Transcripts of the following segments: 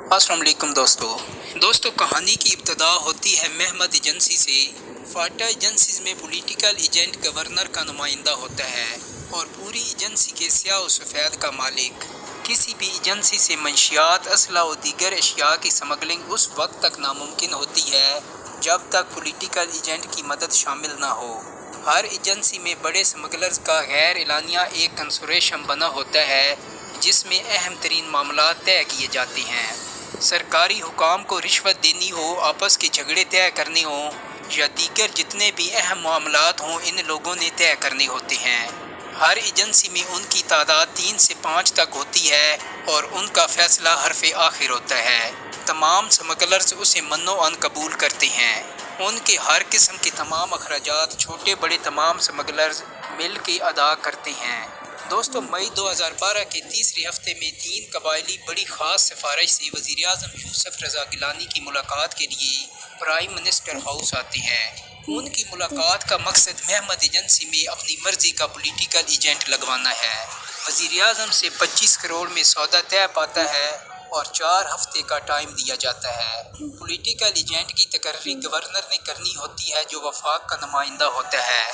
السلام علیکم دوستو کہانی کی ابتدا ہوتی ہے محمد ایجنسی سے۔ فاٹا ایجنسیز میں پولیٹیکل ایجنٹ گورنر کا نمائندہ ہوتا ہے اور پوری ایجنسی کے سیاہ و سفید کا مالک۔ کسی بھی ایجنسی سے منشیات، اسلحہ و دیگر اشیاء کی سمگلنگ اس وقت تک ناممکن ہوتی ہے جب تک پولیٹیکل ایجنٹ کی مدد شامل نہ ہو۔ ہر ایجنسی میں بڑے سمگلرز کا غیر اعلانیہ ایک کنسورشیم بنا ہوتا ہے جس میں اہم ترین معاملات طے کیے جاتے ہیں۔ سرکاری حکام کو رشوت دینی ہو، آپس کے جھگڑے طے کرنے ہوں یا دیگر جتنے بھی اہم معاملات ہوں، ان لوگوں نے طے کرنے ہوتے ہیں۔ ہر ایجنسی میں ان کی تعداد 3 سے 5 تک ہوتی ہے اور ان کا فیصلہ حرف آخر ہوتا ہے۔ تمام سمگلرز اسے منو عن قبول کرتے ہیں۔ ان کے ہر قسم کے تمام اخراجات چھوٹے بڑے تمام سمگلرز مل کے ادا کرتے ہیں۔ دوستو، مئی 2012 کے تیسرے ہفتے میں 3 قبائلی بڑی خاص سفارش سے وزیر اعظم یوسف رضا گیلانی کی ملاقات کے لیے پرائم منسٹر ہاؤس آتے ہیں۔ ان کی ملاقات کا مقصد محمد ایجنسی میں اپنی مرضی کا پولیٹیکل ایجنٹ لگوانا ہے۔ وزیر اعظم سے 25 کروڑ میں سودا طے پاتا ہے اور 4 ہفتے کا ٹائم دیا جاتا ہے۔ پولیٹیکل ایجنٹ کی تقرری گورنر نے کرنی ہوتی ہے جو وفاق کا نمائندہ ہوتا ہے۔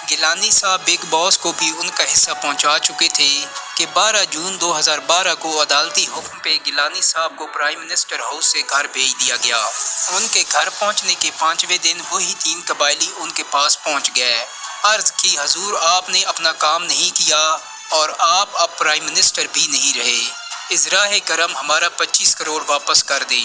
گیلانی صاحب بگ باس کو بھی ان کا حصہ پہنچا چکے تھے کہ 12 جون 2012 کو عدالتی حکم پہ گیلانی صاحب کو پرائم منسٹر ہاؤس سے گھر بھیج دیا گیا۔ ان کے گھر پہنچنے کے 5ویں دن وہی 3 قبائلی ان کے پاس پہنچ گئے۔ عرض کی حضور آپ نے اپنا کام نہیں کیا اور آپ اب پرائم منسٹر بھی نہیں رہے، ازراء کرم ہمارا 25 کروڑ واپس کر دیں۔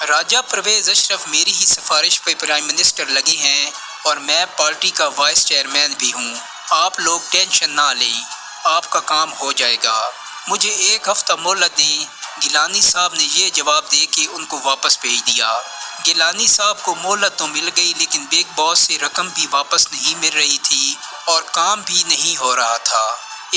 راجہ پرویز اشرف میری ہی سفارش پہ پرائم منسٹر لگے ہیں اور میں پارٹی کا وائس چیئرمین بھی ہوں، آپ لوگ ٹینشن نہ لیں، آپ کا کام ہو جائے گا، مجھے 1 ہفتہ مہلت دیں۔ گیلانی صاحب نے یہ جواب دے کے ان کو واپس بھیج دیا۔ گیلانی صاحب کو مہلت تو مل گئی لیکن بگ باس سے رقم بھی واپس نہیں مل رہی تھی اور کام بھی نہیں ہو رہا تھا۔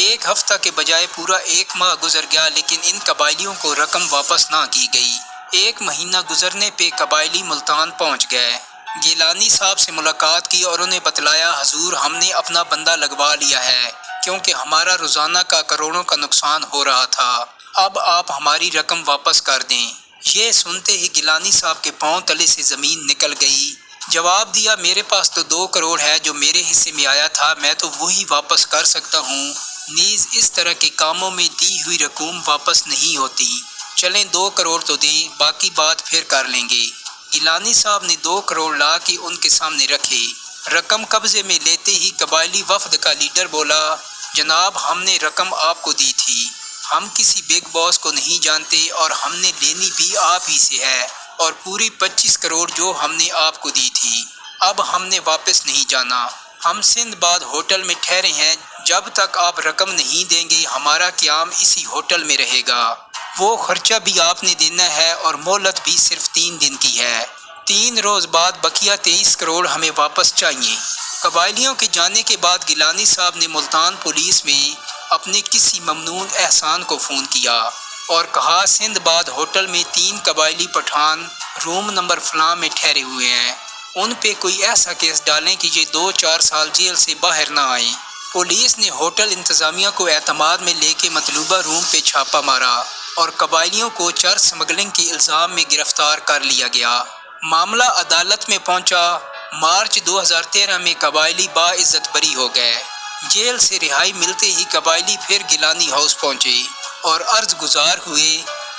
1 ہفتہ کے بجائے پورا 1 ماہ گزر گیا لیکن ان قبائلیوں کو رقم واپس نہ کی گئی۔ 1 مہینہ گزرنے پہ قبائلی ملتان پہنچ گئے۔ گیلانی صاحب سے ملاقات کی اور انہیں بتلایا حضور ہم نے اپنا بندہ لگوا لیا ہے کیونکہ ہمارا روزانہ کا کروڑوں کا نقصان ہو رہا تھا، اب آپ ہماری رقم واپس کر دیں۔ یہ سنتے ہی گیلانی صاحب کے پاؤں تلے سے زمین نکل گئی۔ جواب دیا میرے پاس تو 2 کروڑ ہے جو میرے حصے میں آیا تھا، میں تو وہی واپس کر سکتا ہوں، نیز اس طرح کے کاموں میں دی ہوئی رقوم واپس نہیں ہوتی، چلیں 2 کروڑ تو دیں، باقی بات پھر کر لیں گے۔ گیلانی صاحب نے 2 کروڑ لا کے ان کے سامنے رکھے۔ رقم قبضے میں لیتے ہی قبائلی وفد کا لیڈر بولا جناب ہم نے رقم آپ کو دی تھی، ہم کسی بگ باس کو نہیں جانتے اور ہم نے لینی بھی آپ ہی سے ہے اور پوری 25 کروڑ جو ہم نے آپ کو دی تھی اب ہم نے واپس نہیں جانا، ہم سندھ باد ہوٹل میں ٹھہرے ہیں، جب تک آپ رقم نہیں دیں گے ہمارا قیام اسی ہوٹل میں رہے گا، وہ خرچہ بھی آپ نے دینا ہے اور مہلت بھی صرف 3 دن کی ہے، 3 روز بعد بقیہ 23 کروڑ ہمیں واپس چاہیے۔ قبائلیوں کے جانے کے بعد گیلانی صاحب نے ملتان پولیس میں اپنے کسی ممنون احسان کو فون کیا اور کہا سندھ باد ہوٹل میں 3 قبائلی پٹھان روم نمبر فلاں میں ٹھہرے ہوئے ہیں، ان پہ کوئی ایسا کیس ڈالیں کہ یہ 2-4 سال جیل سے باہر نہ آئیں۔ پولیس نے ہوٹل انتظامیہ کو اعتماد میں لے کے مطلوبہ روم پہ چھاپا مارا اور قبائلیوں کو چرس سمگلنگ کے الزام میں گرفتار کر لیا گیا۔ معاملہ عدالت میں پہنچا۔ مارچ 2013 میں قبائلی باعزت بری ہو گئے۔ جیل سے رہائی ملتے ہی قبائلی پھر گیلانی ہاؤس پہنچے اور عرض گزار ہوئے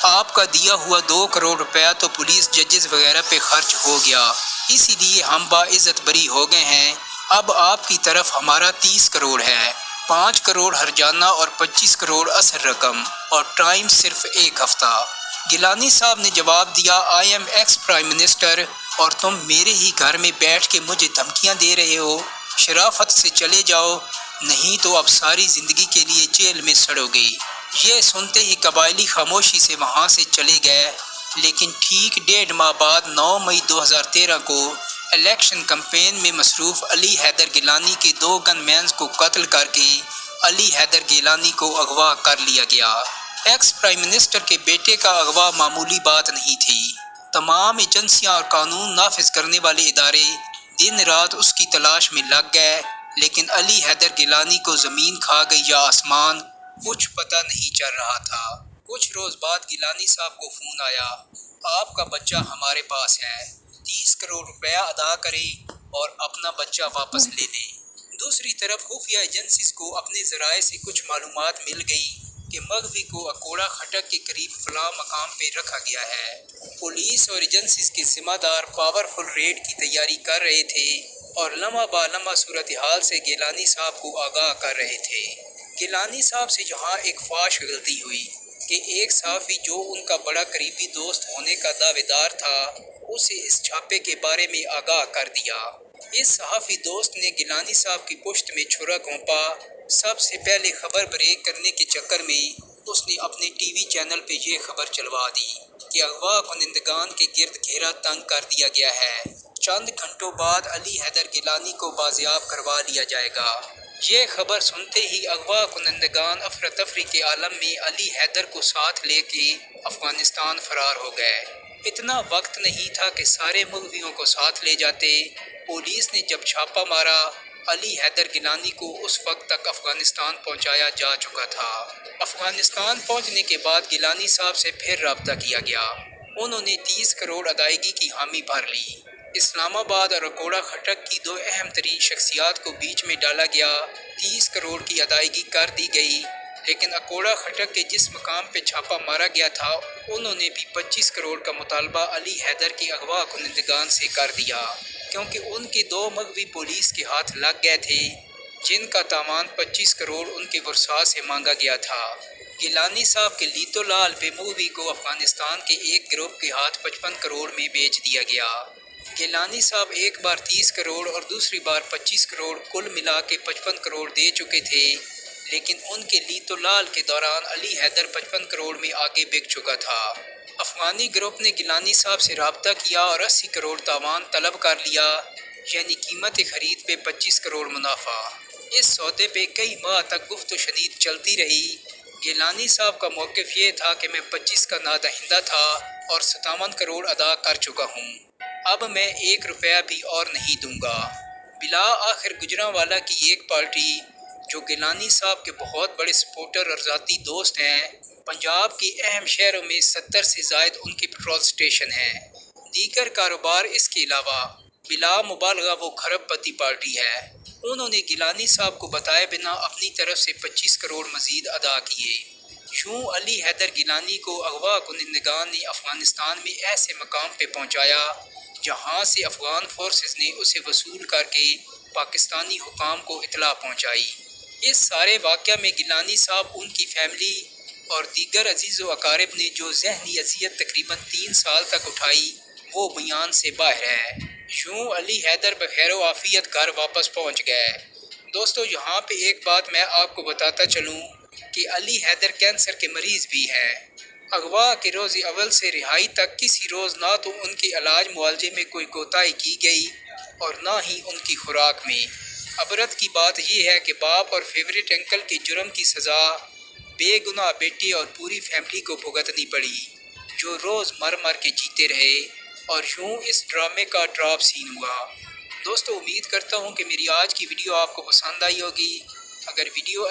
آپ کا دیا ہوا 2 کروڑ روپیہ تو پولیس ججز وغیرہ پہ خرچ ہو گیا، اسی لیے ہم باعزت بری ہو گئے ہیں، اب آپ کی طرف ہمارا 30 کروڑ ہے، 5 کروڑ ہرجانہ اور 25 کروڑ اصل رقم اور ٹائم صرف 1 ہفتہ۔ گیلانی صاحب نے جواب دیا I am ex prime minister اور تم میرے ہی گھر میں بیٹھ کے مجھے دھمکیاں دے رہے ہو، شرافت سے چلے جاؤ نہیں تو اب ساری زندگی کے لیے جیل میں سڑو گے۔ یہ سنتے ہی قبائلی خاموشی سے وہاں سے چلے گئے، لیکن ٹھیک 1.5 ماہ بعد 9 مئی 2013 کو الیکشن کمپین میں مصروف علی حیدر گیلانی کے 2 گن مینز کو قتل کر کے علی حیدر گیلانی کو اغوا کر لیا گیا۔ ایکس پرائم منسٹر کے بیٹے کا اغوا معمولی بات نہیں تھی، تمام ایجنسیاں اور قانون نافذ کرنے والے ادارے دن رات اس کی تلاش میں لگ گئے، لیکن علی حیدر گیلانی کو زمین کھا گئی یا آسمان، کچھ پتہ نہیں چل رہا تھا۔ کچھ روز بعد گیلانی صاحب کو فون آیا آپ کا بچہ ہمارے پاس ہے، 30 کروڑ روپیہ ادا کریں اور اپنا بچہ واپس لے لیں۔ دوسری طرف خفیہ ایجنسیز کو اپنے ذرائع سے کچھ معلومات مل گئی کہ مغوی کو اکوڑا خٹک کے قریب فلاں مقام پہ رکھا گیا ہے۔ پولیس اور ایجنسیز کے ذمہ دار پاورفل ریڈ کی تیاری کر رہے تھے اور لمحہ با لمحہ صورتحال سے گیلانی صاحب کو آگاہ کر رہے تھے۔ گیلانی صاحب سے یہاں ایک فاش غلطی ہوئی کہ ایک صحافی جو ان کا بڑا قریبی دوست ہونے کا دعوے دار تھا، اسے اس چھاپے کے بارے میں آگاہ کر دیا۔ اس صحافی دوست نے گیلانی صاحب کی پشت میں چھرا گھونپا۔ سب سے پہلے خبر بریک کرنے کے چکر میں اس نے اپنے ٹی وی چینل پہ یہ خبر چلوا دی کہ اغوا کنندگان کے گرد گھیرا تنگ کر دیا گیا ہے، چند گھنٹوں بعد علی حیدر گیلانی کو بازیاب کروا لیا جائے گا۔ یہ خبر سنتے ہی اغوا کنندگان افراتفری کے عالم میں علی حیدر کو ساتھ لے کے افغانستان فرار ہو گئے۔ اتنا وقت نہیں تھا کہ سارے مغویوں کو ساتھ لے جاتے۔ پولیس نے جب چھاپا مارا، علی حیدر گیلانی کو اس وقت تک افغانستان پہنچایا جا چکا تھا۔ افغانستان پہنچنے کے بعد گیلانی صاحب سے پھر رابطہ کیا گیا۔ انہوں نے 30 کروڑ ادائیگی کی حامی بھر لی۔ اسلام آباد اور اکوڑا خٹک کی دو اہم ترین شخصیات کو بیچ میں ڈالا گیا۔ 30 کروڑ کی ادائیگی کر دی گئی، لیکن اکوڑا خٹک کے جس مقام پہ چھاپا مارا گیا تھا، انہوں نے بھی 25 کروڑ کا مطالبہ علی حیدر کی اغوا کنندگان سے کر دیا، کیونکہ ان کے دو مغوی پولیس کے ہاتھ لگ گئے تھے، جن کا تاوان 25 کروڑ ان کے ورثاء سے مانگا گیا تھا۔ گیلانی صاحب کے لیتو لال بے مغوی کو افغانستان کے ایک گروپ کے ہاتھ 55 کروڑ میں بیچ دیا گیا۔ گیلانی صاحب ایک بار 30 کروڑ اور دوسری بار 25 کروڑ کل ملا کے 55 کروڑ دے چکے تھے، لیکن ان کے لیتو لال کے دوران علی حیدر 55 کروڑ میں آگے بک چکا تھا۔ افغانی گروپ نے گیلانی صاحب سے رابطہ کیا اور 80 کروڑ تاوان طلب کر لیا، یعنی قیمت خرید پہ 25 کروڑ منافع۔ اس سودے پہ کئی ماہ تک گفت و شنید چلتی رہی۔ گیلانی صاحب کا موقف یہ تھا کہ میں 25 کا نادہندہ تھا اور 57 کروڑ ادا کر چکا ہوں، اب میں 1 روپیہ بھی اور نہیں دوں گا۔ بالآخر گجرانوالہ کی ایک پارٹی، جو گیلانی صاحب کے بہت بڑے سپورٹر اور ذاتی دوست ہیں، پنجاب کے اہم شہروں میں 70 سے زائد ان کے پیٹرول سٹیشن ہیں، دیگر کاروبار اس کے علاوہ، بلا مبالغہ وہ کھرب پتی پارٹی ہے، انہوں نے گیلانی صاحب کو بتائے بنا اپنی طرف سے 25 کروڑ مزید ادا کیے۔ یوں علی حیدر گیلانی کو اغوا کنندگان نے افغانستان میں ایسے مقام پہ پہنچایا جہاں سے افغان فورسز نے اسے وصول کر کے پاکستانی حکام کو اطلاع پہنچائی۔ اس سارے واقعہ میں گیلانی صاحب، ان کی فیملی اور دیگر عزیز و اقارب نے جو ذہنی اذیت تقریباً 3 سال تک اٹھائی، وہ بیان سے باہر ہے۔ یوں علی حیدر بخیر و عافیت گھر واپس پہنچ گئے۔ دوستو، یہاں پہ ایک بات میں آپ کو بتاتا چلوں کہ علی حیدر کینسر کے مریض بھی ہیں۔ اغوا کے روز اول سے رہائی تک کسی روز نہ تو ان کے علاج معالجے میں کوئی کوتاہی کی گئی اور نہ ہی ان کی خوراک میں۔ عبرت کی بات یہ ہے کہ باپ اور فیورٹ انکل کے جرم کی سزا بے گناہ بیٹے اور پوری فیملی کو بھگتنی پڑی، جو روز مر مر کے جیتے رہے، اور یوں اس ڈرامے کا ڈراپ سین ہوا۔ دوستو، امید کرتا ہوں کہ میری آج کی ویڈیو آپ کو پسند آئی ہوگی۔ اگر ویڈیو